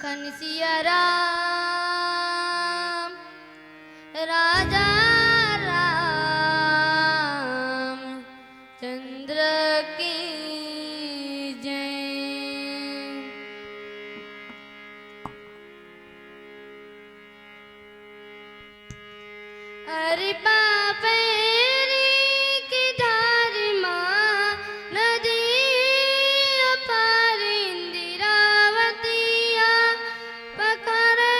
लखन सिया राम राजा राम चंद्र की जय। अरे पापेरी की धारी माँ नदी अपार इंदिरावतिया पकड़े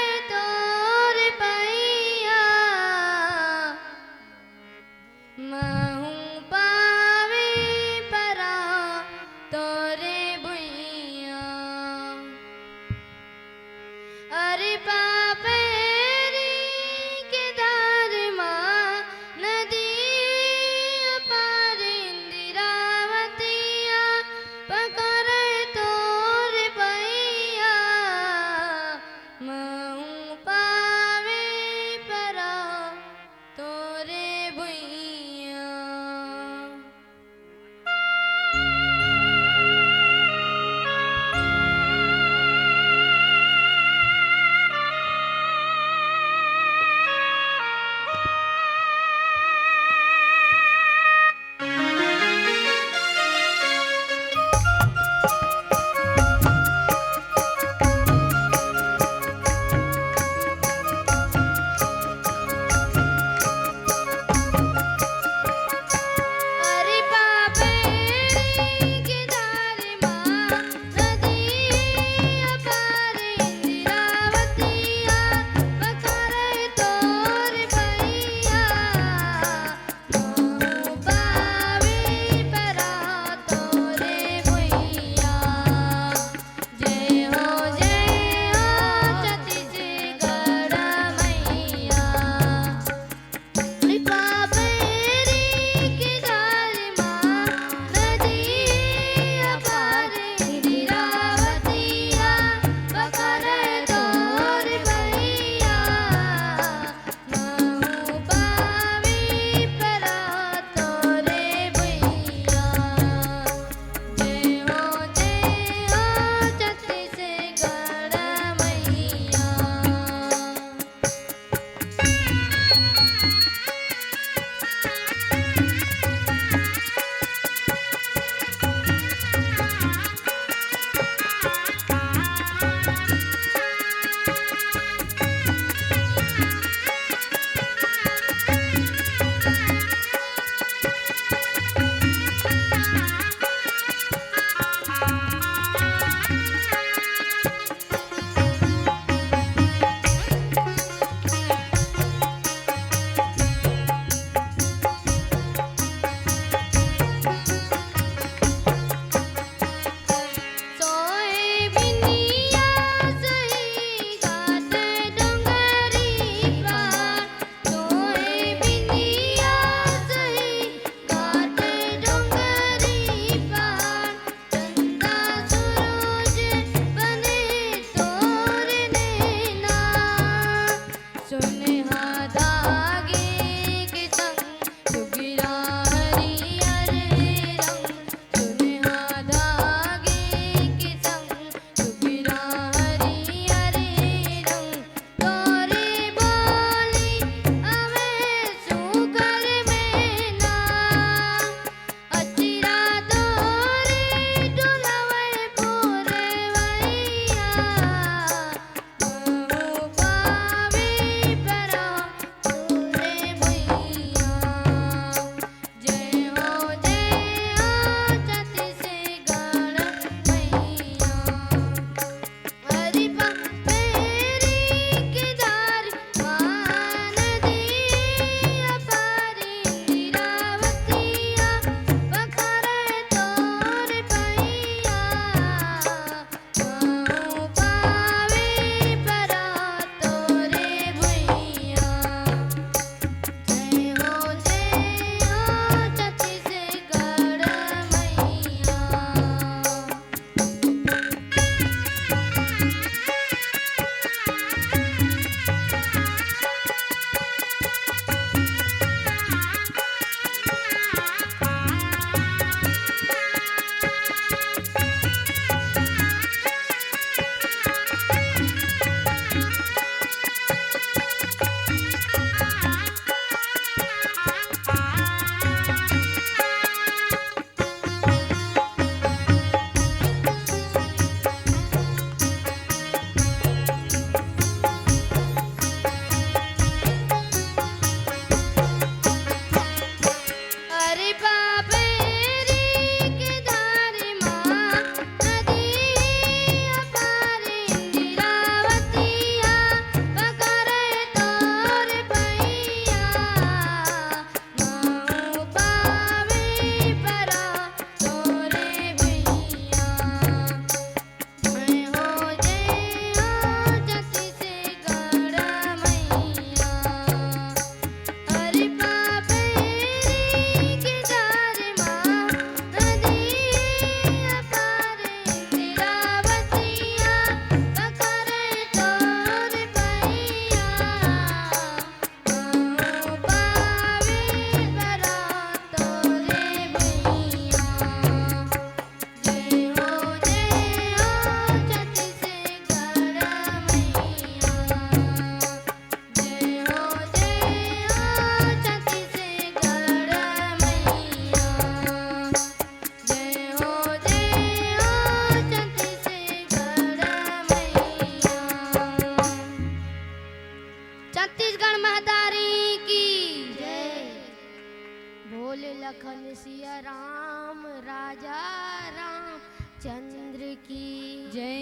राजा रामचंद्र की जय।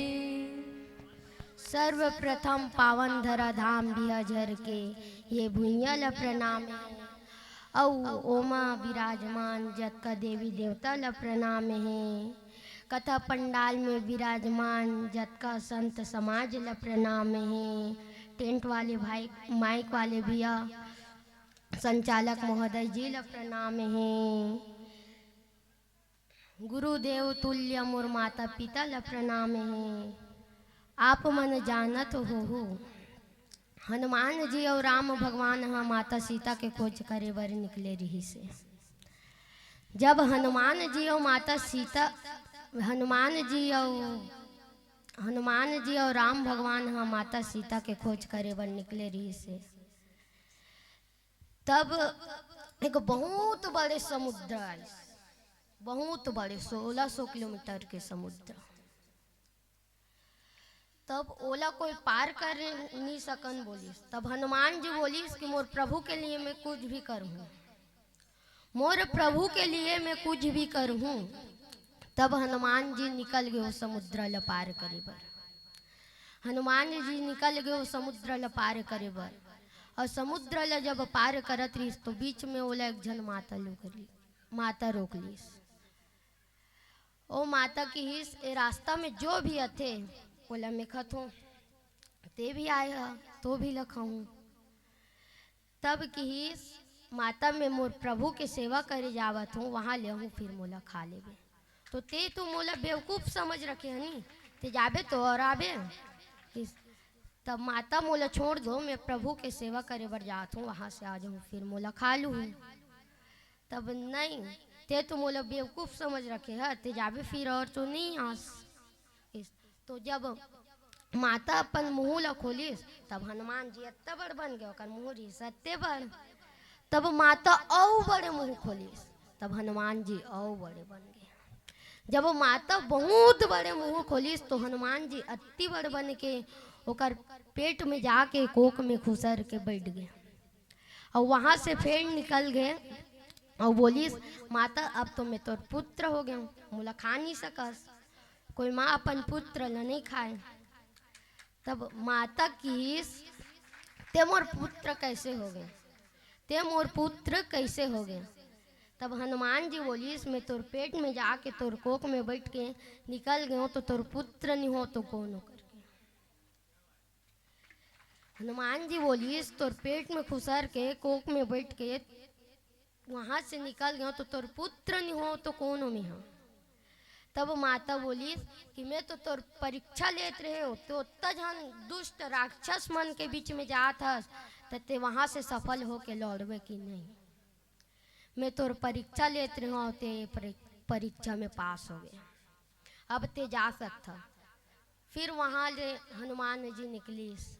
सर्वप्रथम पावन धरा धाम बिहाझर के ये भुइयाल प्रणाम है। औ ओमा विराजमान जत का देवी देवता ल प्रणाम है। कथा पंडाल में विराजमान जत का संत समाज ल प्रणाम है। टेंट वाले भाई, माइक वाले भैया, संचालक महोदय जी ल प्रणाम है। गुरुदेव तुल्य मोर माता पिता ल प्रणाम है। आप मन जानत हो हनुमान जी और राम भगवान हाँ माता सीता के खोज करे बर निकले रही से। जब हनुमान जी और माता सीता, हनुमान जी और राम भगवान हाँ माता सीता के खोज करे बर निकले रही से, तब एक बहुत बड़े समुद्र आए, बहुत बड़े 1600 किलोमीटर के समुद्र। तब ओला कोई पार कर नहीं सकन बोलिस। तब हनुमान जी बोलिस कि मोर प्रभु के लिए मैं कुछ भी करूँ, मोर प्रभु के लिए मैं कुछ भी करूँ। तब हनुमान जी निकल गए वो समुद्र ल पार करे बर। हनुमान जी निकल गए वो समुद्र ल पार करे बर। और समुद्र ल जब पार करत रही तो बीच में ओला एक जन माता रोक लीस। ओ माता की हिस ए रास्ता में जो भी अथे ओला में खत हूँ, ते भी आए हा तो भी लखाऊँ। तब की हिस माता में मोर प्रभु के सेवा करे जावत हूँ, वहाँ ले हूँ फिर मोला खा लेबे। तो ते तू मोला बेवकूफ समझ रखे हनी, ते जाबे तो और आबे। तब माता मोला छोड़ दो, मैं प्रभु के सेवा करे बर जात हूँ, वहाँ से आ जाऊँ फिर मोला खा लूँ। तब नहीं, ते तो मोला बेवकूफ समझ रखे है, ते जाबे फिर और तो नहीं आस। तो जब माता अपन मुँह ला खोलिस तब हनुमान जी इतना बड़ बन गए, ओकर मुँह रही सत्ते बड़। तब माता औ बड़े मुँह खोलिस तब हनुमान जी औ बड़े बन गए। जब वो माता बहुत बड़े मुँह खोलिस तो हनुमान जी अति बड़ बन के ओकर पेट में जाके कोक में खुसर के बैठ गए। और वहाँ से फिर निकल गए और बोलिस माता अब तो मैं तोर पुत्र हो गया हूँ, मोला खा नहीं सकस। कोई माँ अपन पुत्र ल नहीं खाए। तब माता की ते मोर पुत्र कैसे हो गए, ते मोर पुत्र कैसे हो गए। तब हनुमान जी बोलिस मैं तोर पेट में जाके तोर कोक में बैठ के निकल गए तो तोर पुत्र नहीं हो तो कौन हो करके। हनुमान जी बोलिस तोर पेट में खुसर के कोक में बैठ के वहां से निकल गए तो तोर पुत्र नहीं हो तो कौन हो मैं। तब माता बोली कि मैं तो तोर परीक्षा लेत रहे हो, तो जन दुष्ट राक्षस मन के बीच में जात हस ते वहां से सफल हो के लौटवे कि नहीं। मैं तोर परीक्षा लेत रहे हो, ते परीक्षा में पास हो गया, अब ते जा सकता। फिर वहां ले हनुमान जी निकलीस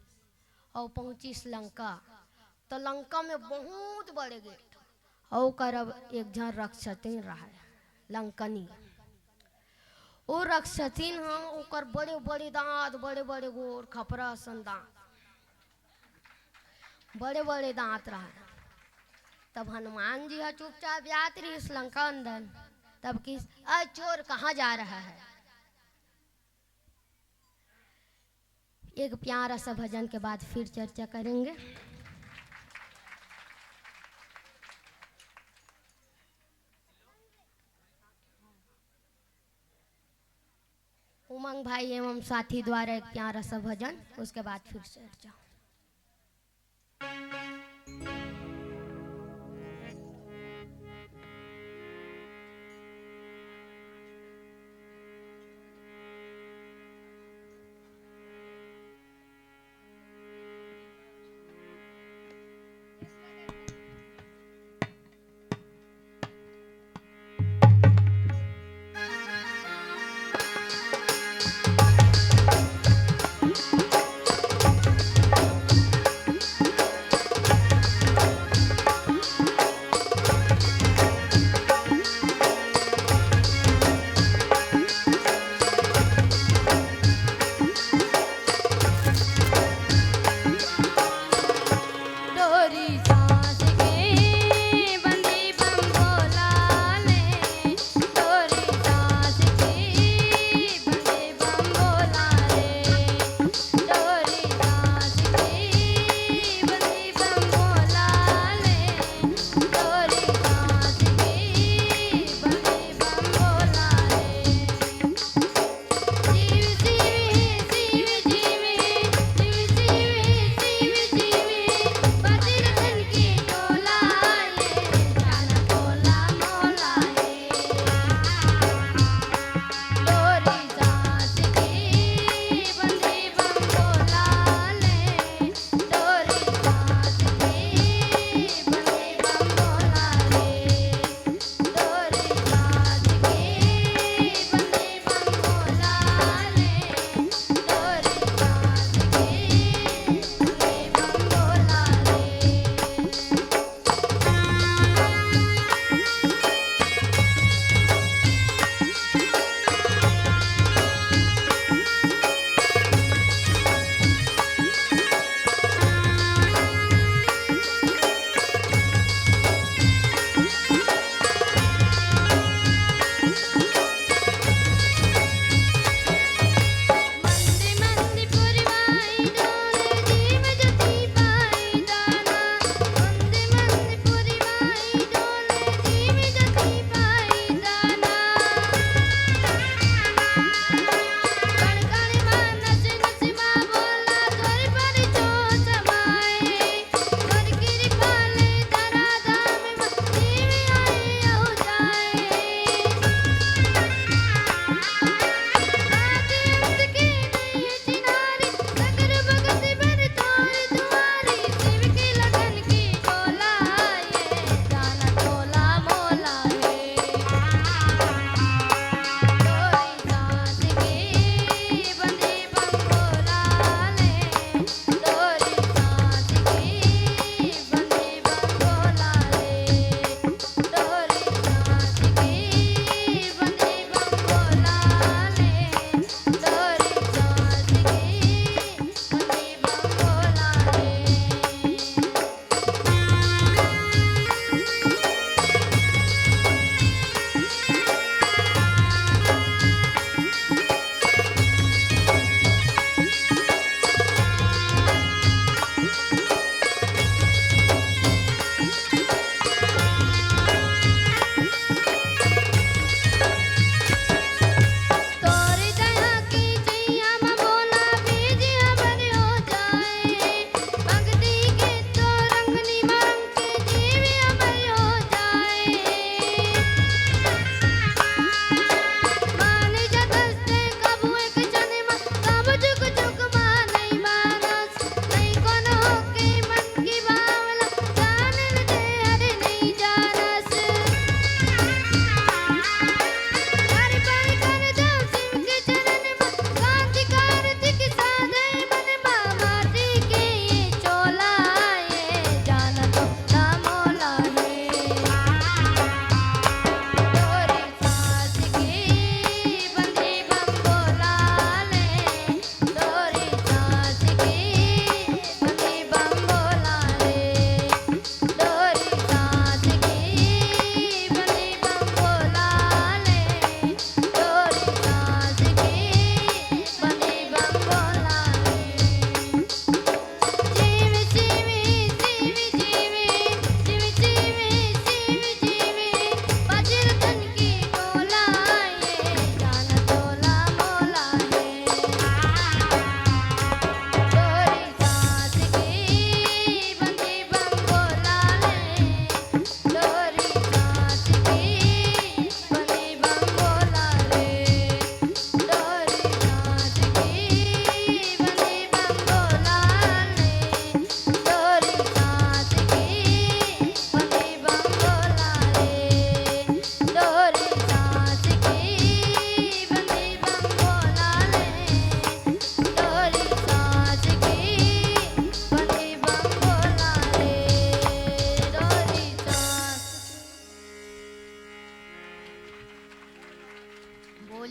और पहुंचीस लंका। तो लंका में बहुत बड़े गेट और करब एक जन रक्षतीन रहा लंकनी। वो रक्षतीन हाँ ओकर बड़े बड़े दांत, बड़े बड़े गोर, खपरा सन दांत, बड़े बड़े दांत रहा। तब हनुमान जी हा चुपचाप जात रही इस लंका अंदर। तब कि चोर कहाँ जा रहा है। एक प्यारा सा भजन के बाद फिर चर्चा करेंगे। उमंग भाई एवं साथी द्वारा एक प्यारा सा भजन, उसके बाद फिर चर्चा।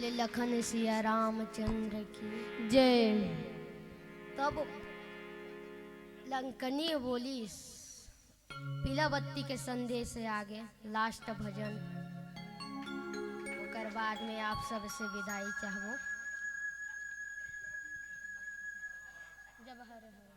बोले लखन सिया रामचंद्र की। जय। तब लंकनी बोली पीला बत्ती के संदेश से आगे लास्ट भजन, ओकर बाद में आप सबसे विदाई चाहबो। जब हर हर